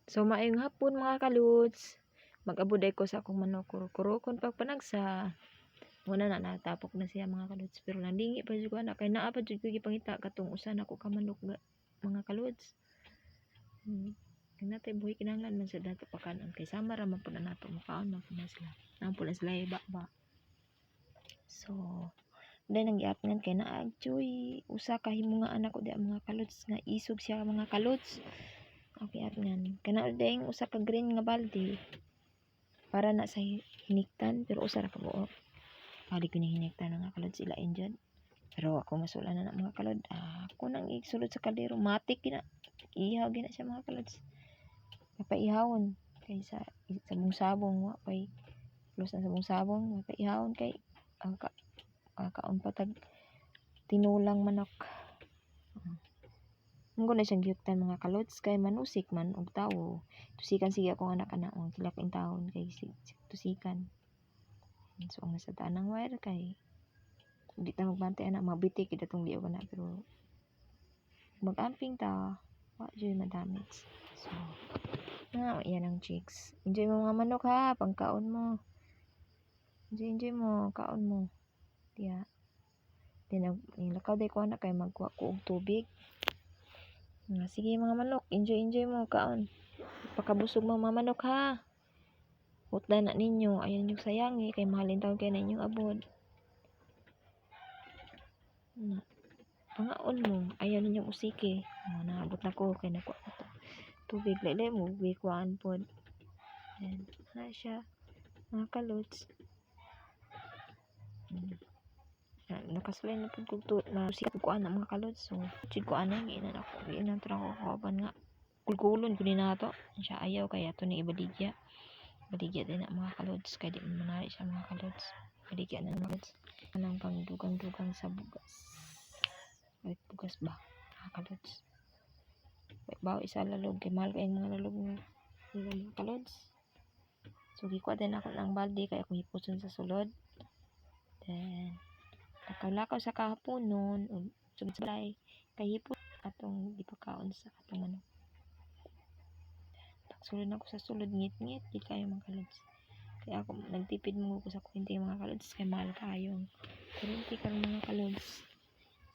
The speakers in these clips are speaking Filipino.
So maayong hapon mga kaluts. Mag-abuday ko sa akong manok kurukon pag panagsa. Muna na natapok na siya mga kaluts, pero nandingi pa jud ko anak kay naa pa jud ko gipangita katong usa na ko ka manok mga kaluts. Natay buhi kinahanglan man sa dato pakanon kay sama ra man pud na nato makaon man pud na sila. Nang pud na sila iba. So dahil nang giapnan kay naa joy usa ka himunga anak ko di mga kaluts nga isog siya mga kaluts. Okay atnan kana ding usa ka green nga balde para na sa hiniktan pero usa ra ka buok. Pwede ko ni hiniktan nga kalod sila injud. Pero ako masulan na mga kalod. Ako nang isulod sa kaldero matik gina. Ihaw gina siya mga kalod. Mapaihawon kay sa sabong-sabong wa pay plus na sabong-sabong mapaihawon kay ang kaon patag tinulang manok. Munggo na siyang giyuktan mga kalods kay manusik man og tawo. Tusikan sige akong anak-anak ang tilaking taon kay tusikan. So ang nasa tanang wire kay di ta magbantay anak mabitik kita tong liog na pero mag-amping ta wa joy madamage. So yan ang chicks. Enjoy mo mga manok ha, pangkaon mo. Enjoy mo, kaon mo. Diya. Nilakaw day ko anak kay magkuha ko og tubig. Sige mga manok, enjoy mo kaon. Pakabusog mo mga manok ha. Hutda na ninyo, ayan yung sayangi kay mahalin taon kay na inyong abod. Pangaon mo, ayan ninyong usike. Naabot na ko kay nakuha ko to. Tubig laylay mo, bikuan pod. Ayan, na siya. Mga kalots. Nakasulay na po ko na sikat ko ana mga kalods. So, chid ko ana giinan ako. Giinan tra ko kaban nga. Kulkulon ko din nato. Siya ayaw kaya to ni ibaligya. Baligya din na mga kalods kay di man manari siya mga kalods. Baligya na mga kalods. Anang pang dugang-dugang sa bugas. Balik bugas ba? Mga kalods. Bawa isa lalog kay mahal kayong mga lalog nga mga kalods. So, gikuha din ako ng balde kaya ako hipuson sa sulod. Then, lakaw-lakaw sa kahapon nun sugod sa balay kay hipon atong ipakaon sa atong ano sulod ako sa sulod ngit-ngit di kayo mga kalods kaya ako nagtipid mo ko sa kuwente mga kalods kay mahal kayong kuwente karong mga kalods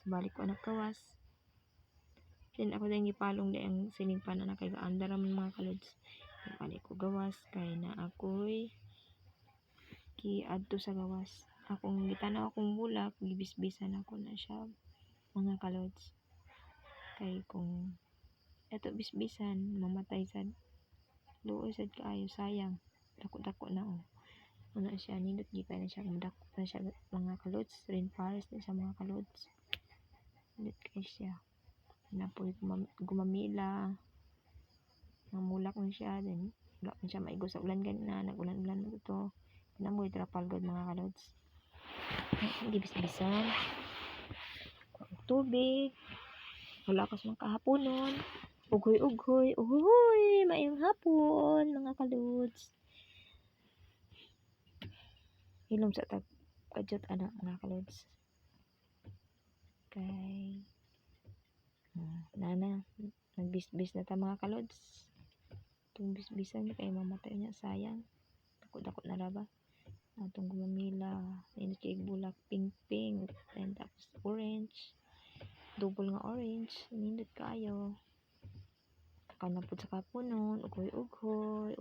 sa balik ko anak kawas then ako din gipalong di ang siling panan na kay gaanda raman mga kalods balik ko gawas kay na ako'y kiadto sa gawas akong gitanaw akong bulak gibisbisan ako na siya mga kalods kay kung eto bisbisan mamatay sad luoy sad kaayo sayang dako-dako na ano siya nindot gipay na siya dako na siya mga kalods rainforest na siya mga kalods nindot kay siya napoy gumamila mamulak na siya then wala man siya maigo sa ulan ganina nagulan-ulan mo to namoy trapal god mga kalods gibisbisan tubig wala kas mga kahaponon ughoy maayong hapon mga kalods hilom sa tag kadyot anak mga kalods kay nana nagbisbis na ta mga kalods itong bisbisan kay mamatay niya sayang dako na raba atong gumamila init kay bulak pink and tapos orange double nga orange nindot kayo kakanapod sa kapunon ughoy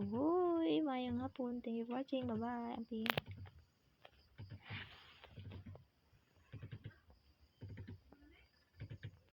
mayang hapon thank you for watching bye bye.